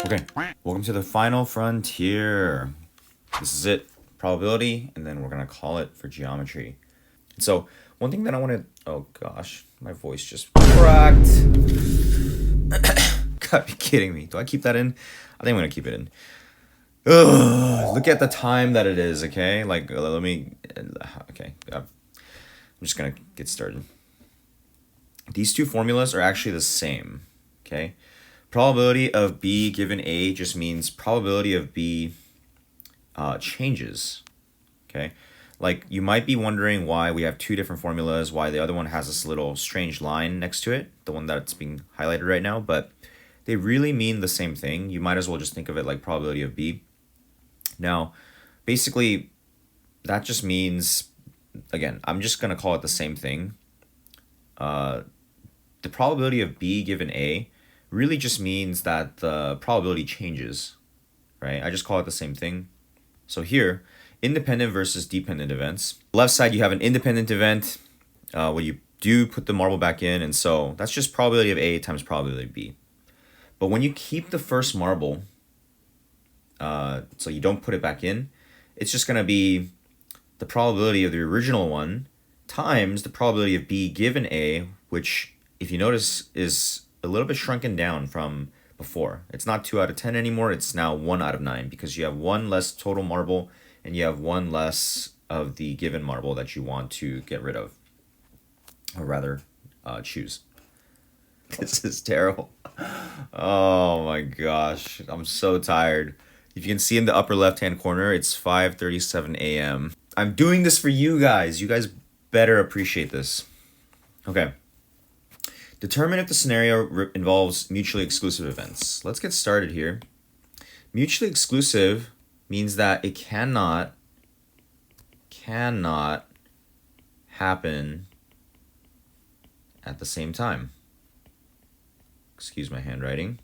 Okay, welcome to the final frontier. This is it, probability, and then we're gonna call it for geometry. So one thing that I want to, oh gosh, my voice just cracked. Gotta be kidding me. Do I keep that in? I think I'm gonna keep it in. Ugh, look at the time that it is, okay? Like, let me, okay, I'm just gonna get started. These two formulas are actually the same, okay? Probability of B given A just means probability of B changes, okay? Like, you might be wondering why we have two different formulas, why the other one has this little strange line next to it, the one that's being highlighted right now, but they really mean the same thing. You might as well just think of it like probability of B. Now, basically, that just means, again, I'm just going to call it the same thing. The probability of B given A really just means that the probability changes, right? I just call it the same thing. So here, independent versus dependent events. Left side, you have an independent event where you do put the marble back in, and so that's just probability of A times probability of B. But when you keep the first marble, so you don't put it back in, it's just going to be the probability of the original one times the probability of B given A, which, if you notice, is a little bit shrunken down from before. It's not 2 out of 10 anymore. It's now 1 out of 9 because you have one less total marble and you have one less of the given marble that you want to get rid of, or rather choose. This is terrible. Oh my gosh, I'm so tired. If you can see in the upper left hand corner, it's 5:37 a.m. I'm doing this for you guys. You guys better appreciate this. Okay. Determine if the scenario involves mutually exclusive events. Let's get started here. Mutually exclusive means that it cannot happen at the same time. Excuse my handwriting.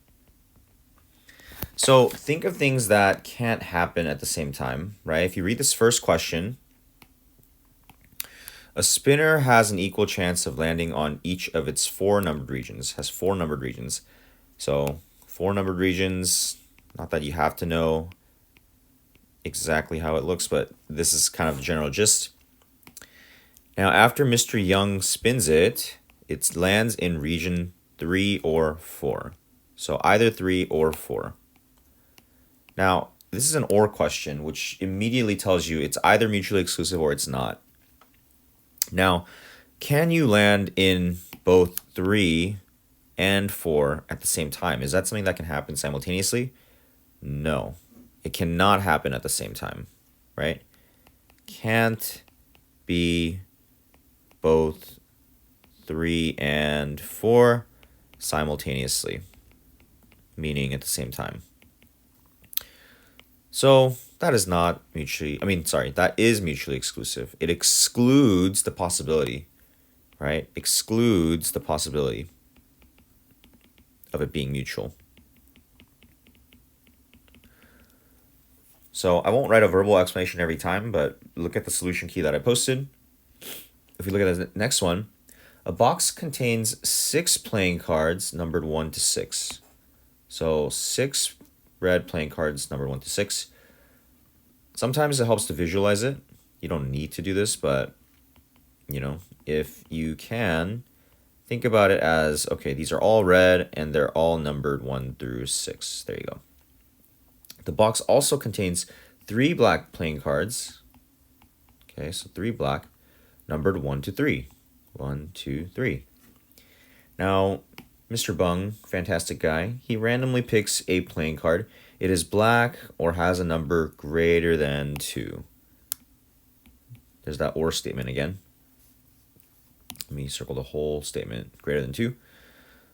So think of things that can't happen at the same time, right? If you read this first question, a spinner has an equal chance of landing on each of its four numbered regions, has four numbered regions. So 4 numbered regions, not that you have to know exactly how it looks, but this is kind of the general gist. Now, after Mr. Young spins it, it lands in region 3 or 4. So either 3 or 4. Now, this is an or question, which immediately tells you it's either mutually exclusive or it's not. Now, can you land in both 3 and 4 at the same time? Is that something that can happen simultaneously? No, it cannot happen at the same time, right? Can't be both 3 and 4 simultaneously, meaning at the same time. So that is not that is mutually exclusive. It excludes the possibility, right? Excludes the possibility of it being mutual. So I won't write a verbal explanation every time, but look at the solution key that I posted. If we look at the next one, a box contains 6 playing cards numbered 1 to 6. So 6 red playing cards numbered 1 to 6. Sometimes it helps to visualize it. You don't need to do this, but if you can, think about it as, okay, these are all red and they're all numbered 1 through 6. There you go. The box also contains 3 black playing cards. Okay, so 3 black, numbered 1 to 3. 1, 2, 3. Now, Mr. Bung, fantastic guy, he randomly picks a playing card. It is black or has a number greater than 2. There's that or statement again. Let me circle the whole statement, greater than 2.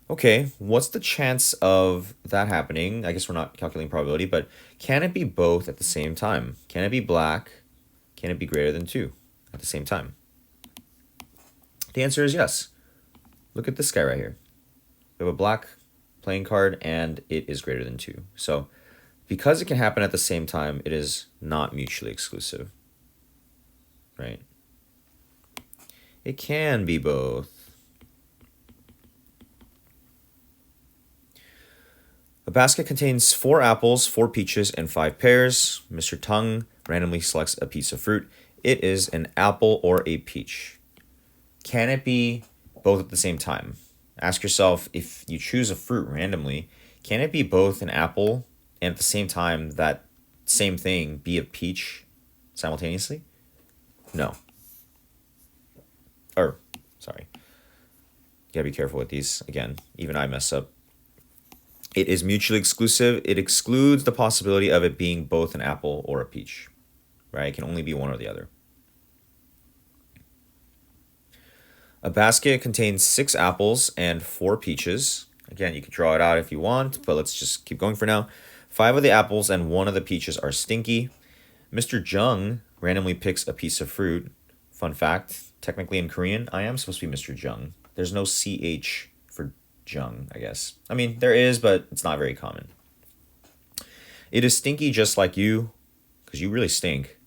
Okay, what's the chance of that happening? I guess we're not calculating probability, but can it be both at the same time? Can it be black? Can it be greater than 2 at the same time? The answer is yes. Look at this guy right here. We have a black playing card and it is greater than 2. So because it can happen at the same time, it is not mutually exclusive, right? It can be both. A basket contains 4 apples, 4 peaches, and 5 pears. Mr. Tung randomly selects a piece of fruit. It is an apple or a peach. Can it be both at the same time? Ask yourself, if you choose a fruit randomly, can it be both an apple and at the same time that same thing be a peach simultaneously? No. Sorry. You gotta be careful with these. Again, even I mess up. It is mutually exclusive. It excludes the possibility of it being both an apple or a peach, right? It can only be one or the other. A basket contains 6 apples and 4 peaches. Again, you can draw it out if you want, but let's just keep going for now. 5 of the apples and 1 of the peaches are stinky. Mr. Jung randomly picks a piece of fruit. Fun fact, technically in Korean, I am supposed to be Mr. Jung. There's no CH for Jung, I guess. I mean, there is, but it's not very common. It is stinky just like you, because you really stink.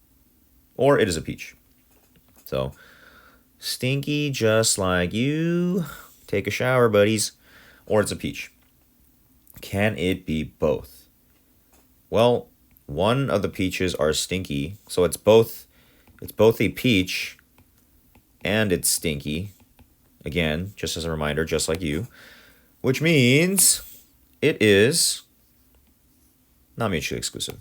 Or it is a peach. So, stinky just like you. Take a shower, buddies. Or it's a peach. Can it be both? Well, one of the peaches are stinky, so it's both a peach and it's stinky. Again, just as a reminder, just like you. Which means it is not mutually exclusive.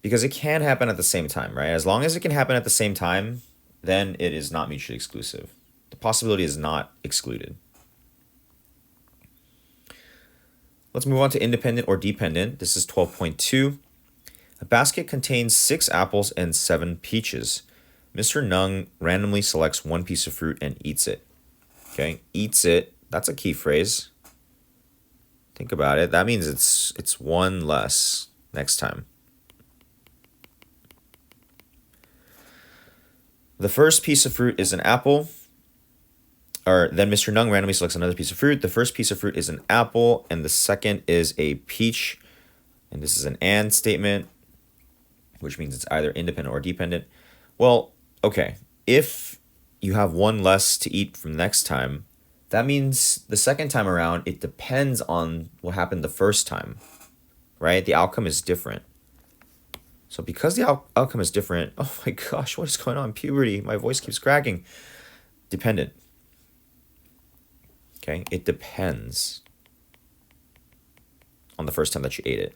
Because it can happen at the same time, right? As long as it can happen at the same time, then it is not mutually exclusive. The possibility is not excluded. Let's move on to independent or dependent. This is 12.2. A basket contains 6 apples and 7 peaches. Mr. Nung randomly selects 1 piece of fruit and eats it. Okay, eats it. That's a key phrase. Think about it. That means it's 1 less next time. The first piece of fruit is an apple. Then Mr. Nung randomly selects another piece of fruit. The first piece of fruit is an apple, and the second is a peach. And this is an and statement, which means it's either independent or dependent. Well, okay, if you have 1 less to eat from next time, that means the second time around, it depends on what happened the first time, right? The outcome is different. So because the outcome is different, oh my gosh, what is going on? Puberty, my voice keeps cracking. Dependent. Okay, it depends on the first time that you ate it.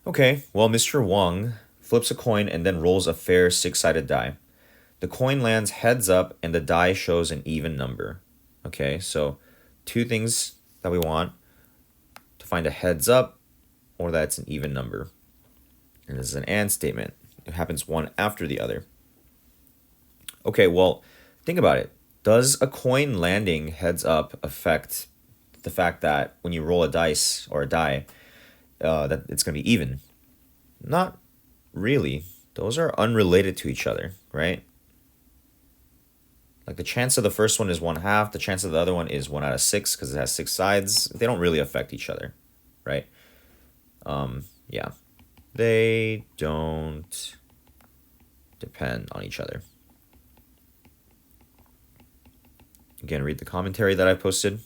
Okay, well, Mr. Wang flips a coin and then rolls a fair 6-sided die. The coin lands heads up and the die shows an even number. Okay, so 2 things that we want: to find a heads up or that it's an even number. And this is an and statement. It happens one after the other. Okay, well, think about it. Does a coin landing heads up affect the fact that when you roll a dice or a die, that it's going to be even? Not really. Those are unrelated to each other, right? Like the chance of the first one is 1/2. The chance of the other one is 1 out of 6 because it has 6 sides. They don't really affect each other, right? Yeah. They don't depend on each other. Again, read the commentary that I posted.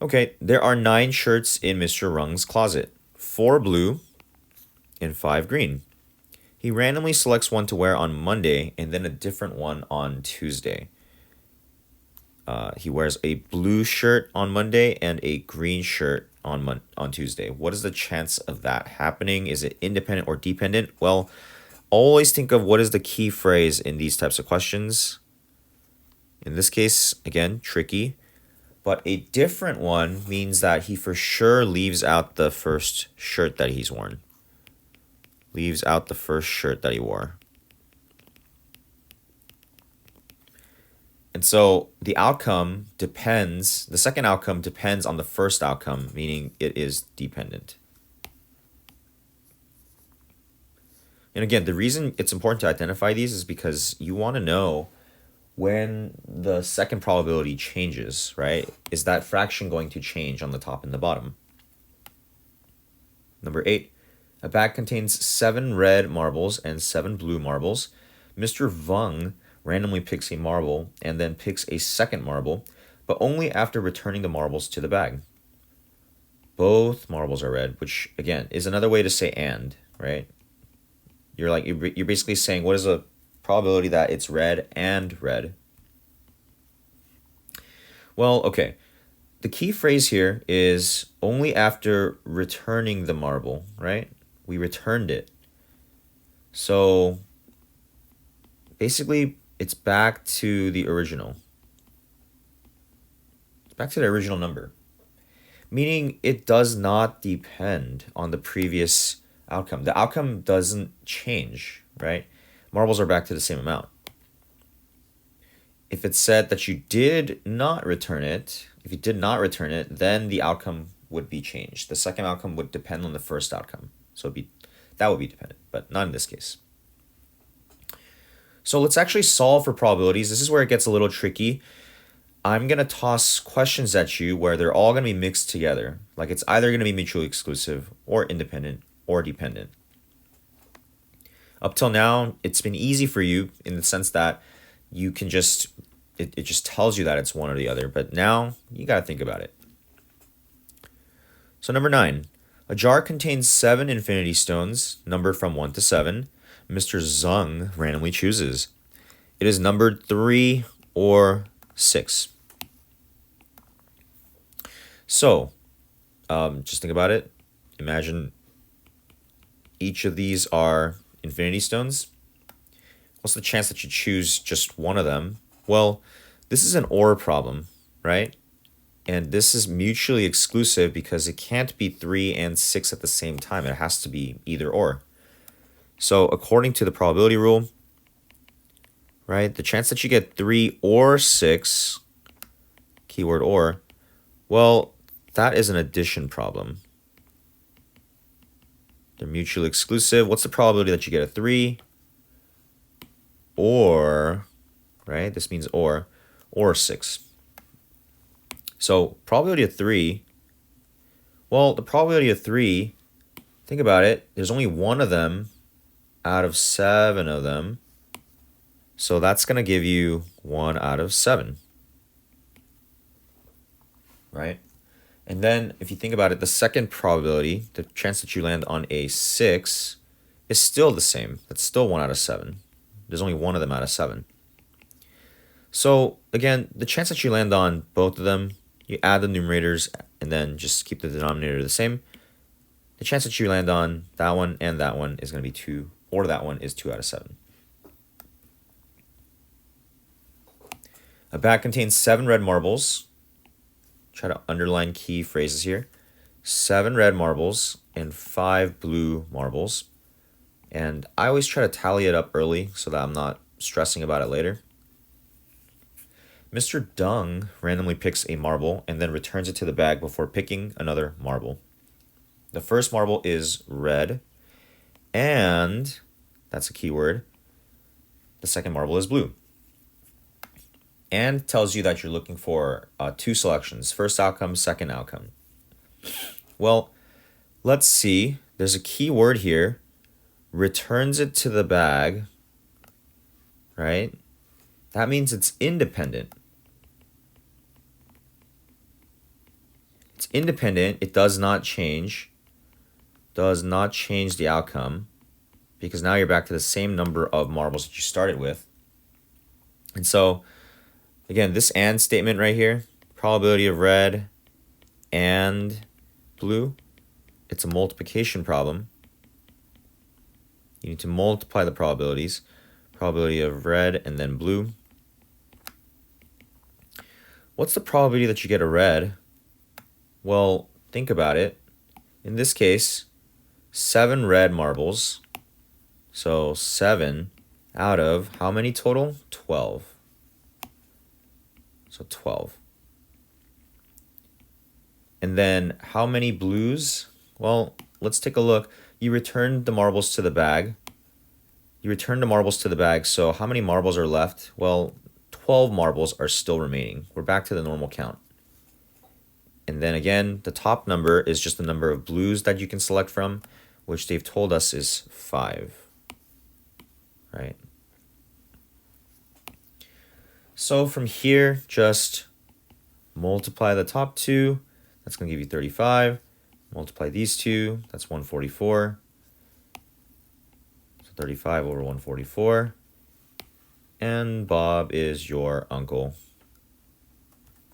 Okay, there are 9 shirts in Mr. Rung's closet. 4 blue and 5 green. He randomly selects one to wear on Monday and then a different one on Tuesday. He wears a blue shirt on Monday and a green shirt on Tuesday. What is the chance of that happening? Is it independent or dependent? Well, always think of what is the key phrase in these types of questions. In this case, again, tricky. But a different one means that he for sure leaves out the first shirt that he's worn. Leaves out the first shirt that he wore. And so the outcome depends, the second outcome depends on the first outcome, meaning it is dependent. And again, the reason it's important to identify these is because you want to know when the second probability changes, right? Is that fraction going to change on the top and the bottom? Number 8, a bag contains 7 red marbles and 7 blue marbles. Mr. Vung randomly picks a marble and then picks a second marble. but only after returning the marbles to the bag. Both marbles are red, which again is another way to say and, right? You're basically saying what is the probability that it's red and red? Well, okay. The key phrase here is only after returning the marble, right? We returned it. So basically, it's back to the original. It's back to the original number. Meaning it does not depend on the previous outcome. The outcome doesn't change, right? Marbles are back to the same amount. If it said that you did not return it, then the outcome would be changed. The second outcome would depend on the first outcome. So that would be dependent, but not in this case. So let's actually solve for probabilities. This is where it gets a little tricky. I'm going to toss questions at you where they're all going to be mixed together. Like it's either going to be mutually exclusive or independent or dependent. Up till now, it's been easy for you in the sense that you can just, it just tells you that it's one or the other. But now you got to think about it. So number 9, a jar contains 7 infinity stones numbered from 1 to 7. Mr. Zung randomly chooses. It is numbered 3 or 6. So, just think about it. Imagine each of these are infinity stones. What's the chance that you choose just one of them? Well, this is an OR problem, right? And this is mutually exclusive because it can't be 3 and 6 at the same time. It has to be either or. So according to the probability rule, right, the chance that you get 3 or 6, keyword or, well, that is an addition problem. They're mutually exclusive. What's the probability that you get a 3 or, right, this means or 6. So probability of 3, well, the probability of 3, think about it, there's only one of them out of 7 of them. So that's going to give you 1 out of 7, right? And then if you think about it, the second probability, the chance that you land on a 6 is still the same. That's still 1 out of 7. There's only one of them out of 7. So again, the chance that you land on both of them, you add the numerators and then just keep the denominator the same. The chance that you land on that one and that one is going to be 2, or that one is 2 out of 7. A bag contains 7 red marbles. Try to underline key phrases here. 7 red marbles and 5 blue marbles. And I always try to tally it up early so that I'm not stressing about it later. Mr. Dung randomly picks a marble and then returns it to the bag before picking another marble. The first marble is red, and that's a keyword. The second marble is blue. And tells you that you're looking for 2 selections, first outcome, second outcome. Well, let's see. There's a key word here. Returns it to the bag, right? That means it's independent. It's independent. It does not change. Does not change the outcome because now you're back to the same number of marbles that you started with. And so, again, this and statement right here, probability of red and blue, it's a multiplication problem. You need to multiply the probabilities. Probability of red and then blue. What's the probability that you get a red? Well, think about it. In this case, 7 red marbles. So 7 out of how many total? 12. So 12. And then how many blues? Well, let's take a look. You returned the marbles to the bag. So how many marbles are left? Well, 12 marbles are still remaining. We're back to the normal count. And then again, the top number is just the number of blues that you can select from, which they've told us is 5. Right? So from here, just multiply the top two, that's going to give you 35. Multiply these two, that's 144. So 35 over 144. And Bob is your uncle.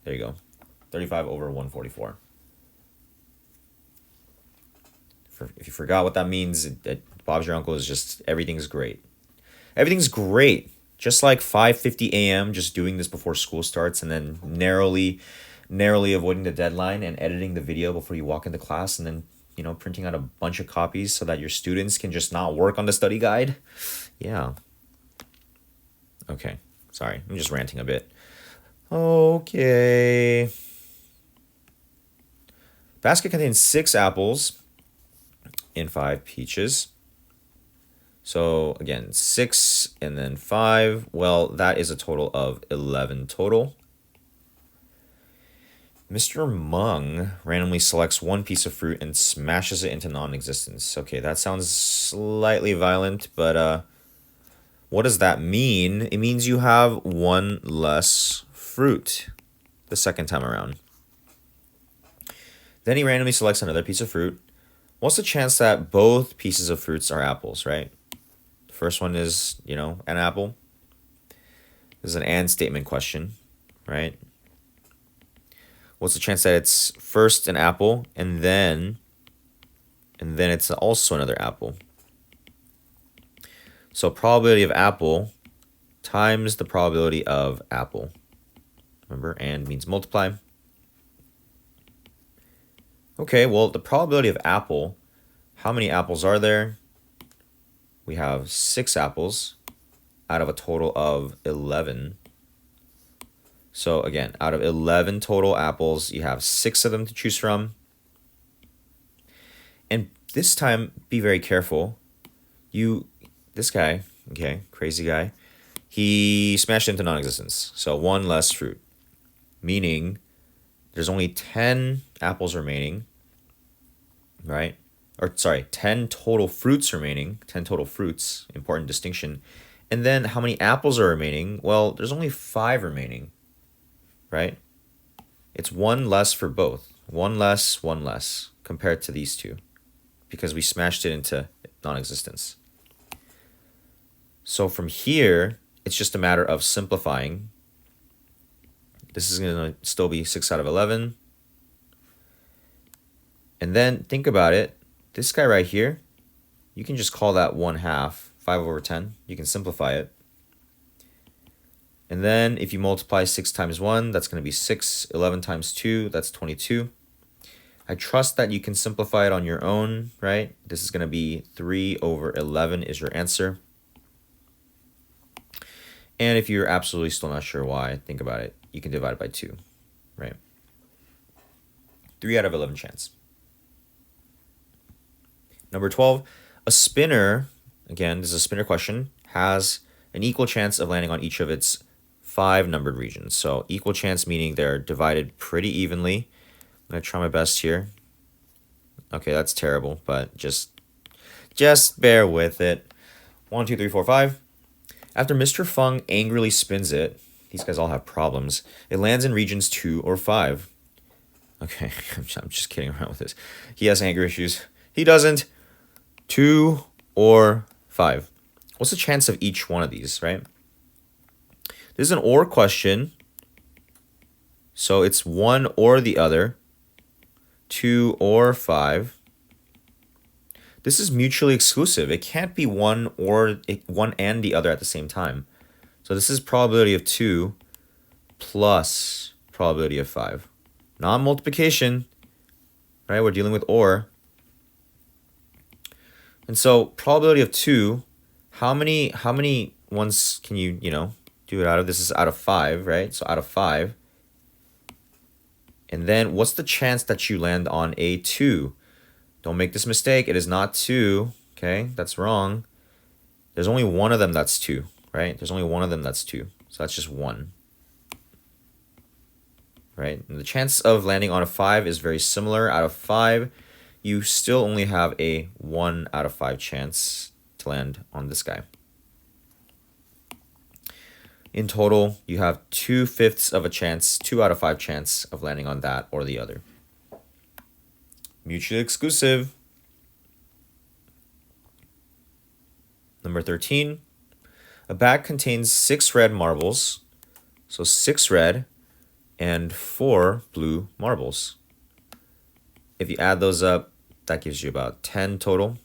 There you go. 35 over 144. If you forgot what that means, Bob's your uncle is just everything's great. Everything's great. Just like 5:50 a.m., just doing this before school starts and then narrowly avoiding the deadline and editing the video before you walk into class and then, printing out a bunch of copies so that your students can just not work on the study guide. Yeah. Okay. Sorry. I'm just ranting a bit. Okay. Basket contains 6 apples and 5 peaches. So again, 6 and then 5. Well, that is a total of 11 total. Mr. Mung randomly selects one piece of fruit and smashes it into non-existence. Okay, that sounds slightly violent, but what does that mean? It means you have one less fruit the second time around. Then he randomly selects another piece of fruit. What's the chance that both pieces of fruits are apples, right? The first one is, an apple. This is an and statement question, right? What's the chance that it's first an apple and then it's also another apple? So probability of apple times the probability of apple. Remember, and means multiply. Okay, well, the probability of apple, how many apples are there? We have 6 apples out of a total of 11. So again, out of 11 total apples, you have 6 of them to choose from. And this time, be very careful. This guy, okay, crazy guy, he smashed into non-existence. So one less fruit, meaning there's only 10 apples remaining, right? Or sorry, 10 total fruits remaining, 10 total fruits, important distinction. And then how many apples are remaining? Well, there's only 5 remaining, right? It's one less for both. One less compared to these two because we smashed it into non-existence. So from here, it's just a matter of simplifying. This is going to still be 6 out of 11. And then think about it. This guy right here, you can just call that 1/2, 5 over 10. You can simplify it. And then if you multiply 6 times 1, that's going to be 6. 11 times 2, that's 22. I trust that you can simplify it on your own, right? This is going to be 3 over 11 is your answer. And if you're absolutely still not sure why, think about it. You can divide it by 2, right? 3 out of 11 chance. Number 12, a spinner, again, this is a spinner question, has an equal chance of landing on each of its 5 numbered regions. So equal chance meaning they're divided pretty evenly. I'm going to try my best here. Okay, that's terrible, but just bear with it. 1, 2, 3, 4, 5. After Mr. Fung angrily spins it, these guys all have problems, it lands in regions 2 or 5. Okay, I'm just kidding around with this. He has anger issues. He doesn't. 2 or 5. What's the chance of each one of these, right? This is an or question. So it's 1 or the other. 2 or 5. This is mutually exclusive. It can't be one and the other at the same time. So this is probability of 2 plus probability of 5. Not multiplication, right? We're dealing with or. And so probability of 2, how many ones can you do it out of? This is out of 5, right? So out of 5. And then what's the chance that you land on a 2? Don't make this mistake. It is not 2. Okay, that's wrong. There's only one of them that's 2, right? There's only one of them that's 2. So that's just 1. Right? And the chance of landing on a 5 is very similar. Out of 5, you still only have a 1 out of 5 chance to land on this guy. In total, you have 2/5 of a chance, 2 out of 5 chance of landing on that or the other. Mutually exclusive. Number 13. A bag contains 6 red marbles. So 6 red and 4 blue marbles. If you add those up, that gives you about 10 total.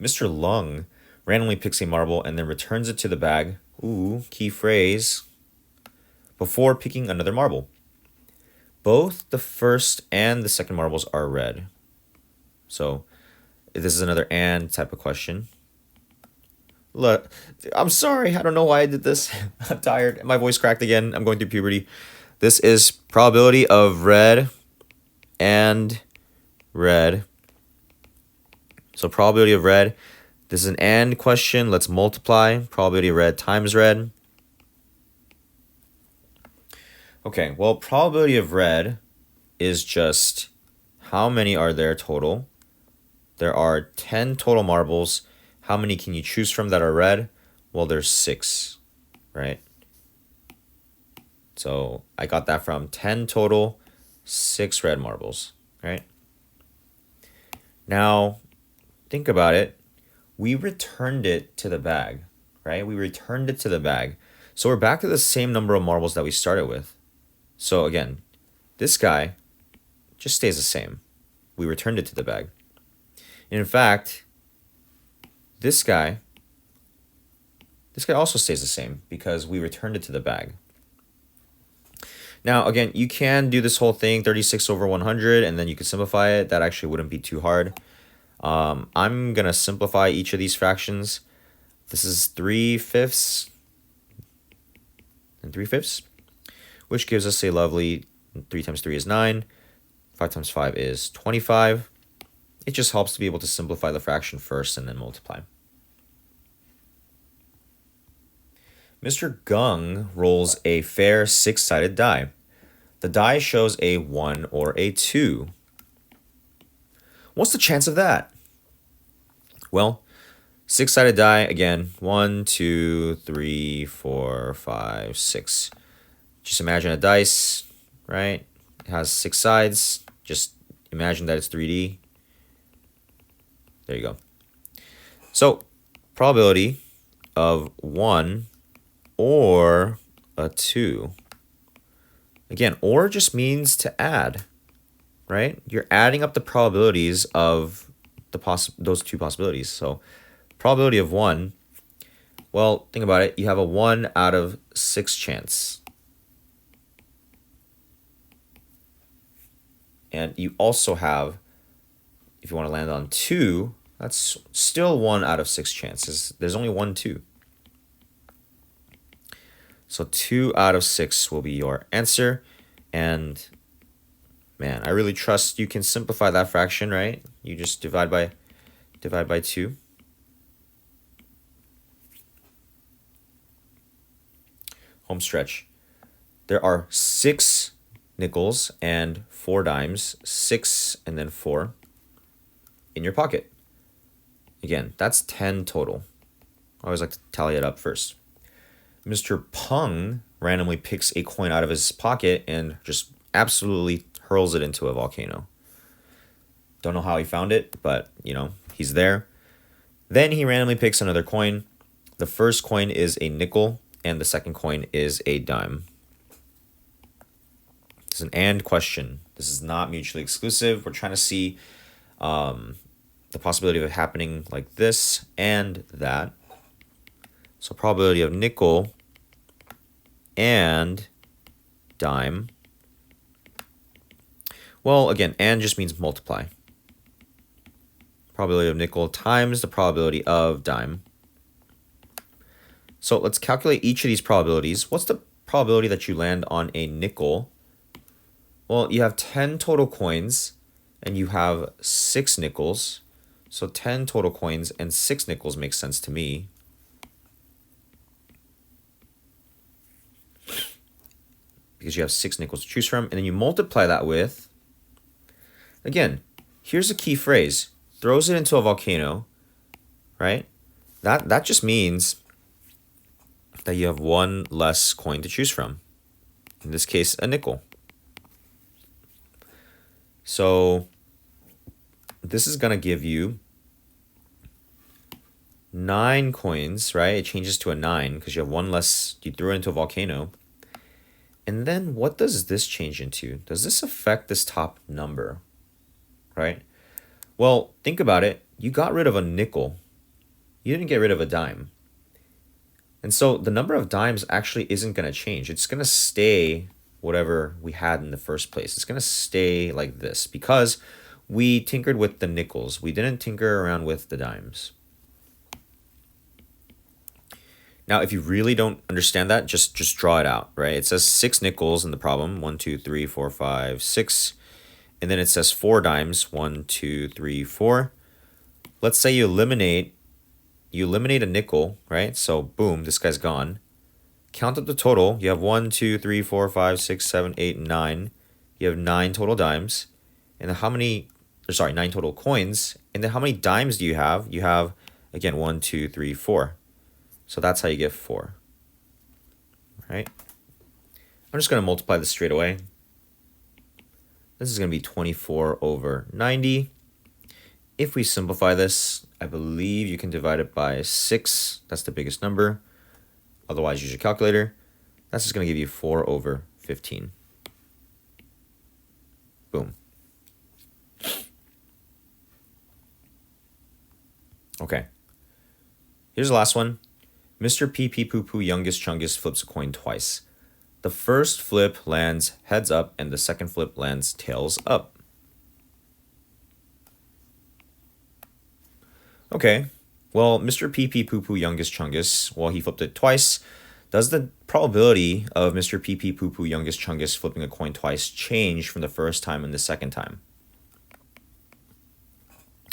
Mr. Lung randomly picks a marble and then returns it to the bag. Ooh, key phrase. Before picking another marble. Both the first and the second marbles are red. So this is another and type of question. Look, I'm sorry. I don't know why I did this. I'm tired. My voice cracked again. I'm going through puberty. This is probability of red and red. So probability of red. This is an and question. Let's multiply. Probability of red times red. Okay, well, probability of red is just how many are there total. There are 10 total marbles. How many can you choose from that are red? Well, there's 6, right? So I got that from 10 total, 6 red marbles, right? Now, think about it. We returned it to the bag, right? We returned it to the bag. So we're back to the same number of marbles that we started with. So again, this guy just stays the same. We returned it to the bag. And in fact, this guy also stays the same because we returned it to the bag. Now, again, you can do this whole thing, 36 over 100, and then you can simplify it. That actually wouldn't be too hard. I'm going to simplify each of these fractions. This is 3/5 and 3/5, which gives us a lovely 3 times 3 is 9. 5 times 5 is 25. It just helps to be able to simplify the fraction first and then multiply. Mr. Gung rolls a fair 6-sided die. The die shows a 1 or a 2. What's the chance of that? Well, 6-sided die, again, 1, 2, 3, 4, 5, 6. Just imagine a dice, right? It has 6 sides. Just imagine that it's 3D. There you go. So, probability of 1 or a 2. Again, or just means to add, right? You're adding up the probabilities of those two possibilities. So, probability of 1, well, think about it. You have a 1 out of 6 chance. And you also have, if you want to land on 2, that's still 1 out of 6 chances. There's only 1, 2. So 2 out of 6 will be your answer. And man, I really trust you can simplify that fraction, right? You just divide by 2. Home stretch. There are 6 nickels and 4 dimes, 6 and then 4 in your pocket. Again, that's 10 total. I always like to tally it up first. Mr. Peng randomly picks a coin out of his pocket and just absolutely hurls it into a volcano. Don't know how he found it, but, he's there. Then he randomly picks another coin. The first coin is a nickel, and the second coin is a dime. It's an and question. This is not mutually exclusive. We're trying to see the possibility of it happening like this and that. So probability of nickel and dime. Well, again, and just means multiply. Probability of nickel times the probability of dime. So let's calculate each of these probabilities. What's the probability that you land on a nickel? Well, you have 10 total coins and you have 6 nickels. So 10 total coins and 6 nickels makes sense to me. Because you have 6 nickels to choose from. And then you multiply that with, again, here's a key phrase. Throws it into a volcano, right? That just means that you have one less coin to choose from. In this case, a nickel. So this is going to give you 9 coins, right? It changes to a 9 because you have one less. You threw it into a volcano. And then what does this change into? Does this affect this top number, right? Well, think about it. You got rid of a nickel. You didn't get rid of a dime. And so the number of dimes actually isn't going to change. It's going to stay whatever we had in the first place. It's going to stay like this because we tinkered with the nickels. We didn't tinker around with the dimes. Now, if you really don't understand that, just draw it out, right? It says 6 nickels in the problem. 1, 2, 3, 4, 5, 6. And then it says 4 dimes. 1, 2, 3, 4. Let's say you eliminate a nickel, right? So boom, this guy's gone. Count up the total. You have 1, 2, 3, 4, 5, 6, 7, 8, 9. You have 9 total dimes. And then 9 total coins. And then how many dimes do you have? You have, again, 1, 2, 3, 4. So that's how you get 4. Right? I'm just going to multiply this straight away. This is going to be 24 over 90. If we simplify this, I believe you can divide it by 6. That's the biggest number. Otherwise, use your calculator. That's just going to give you 4 over 15. Boom. Okay. Here's the last one. Mr. Peepeepoopooyunguschungus flips a coin twice. The first flip lands heads up and the second flip lands tails up. Okay, well, Mr. Peepeepoopooyunguschungus, well, he flipped it twice. Does the probability of Mr. Peepeepoopooyunguschungus flipping a coin twice change from the first time and the second time?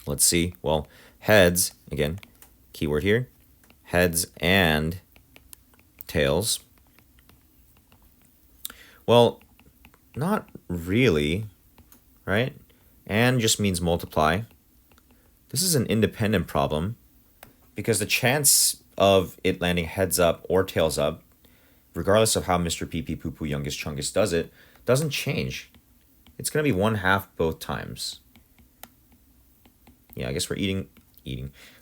Let's see. Well, heads, again, keyword here, heads and tails. Well, not really, right? And just means multiply. This is an independent problem because the chance of it landing heads up or tails up, regardless of how Mr. Peepeepoopooyunguschungus does it, doesn't change. It's going to be 1/2 both times. Yeah, I guess we're eating.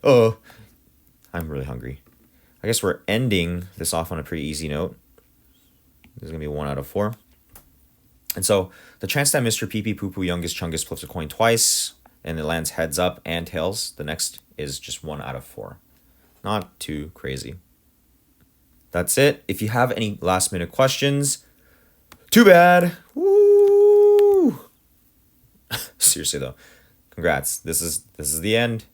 Oh, I'm really hungry. I guess we're ending this off on a pretty easy note. This is going to be 1 out of 4. And so the chance that Mr. Peepeepoopooyunguschungus flips a coin twice and it lands heads up and tails, the next is just 1 out of 4. Not too crazy. That's it. If you have any last minute questions, too bad. Woo! Seriously though, congrats. This is the end.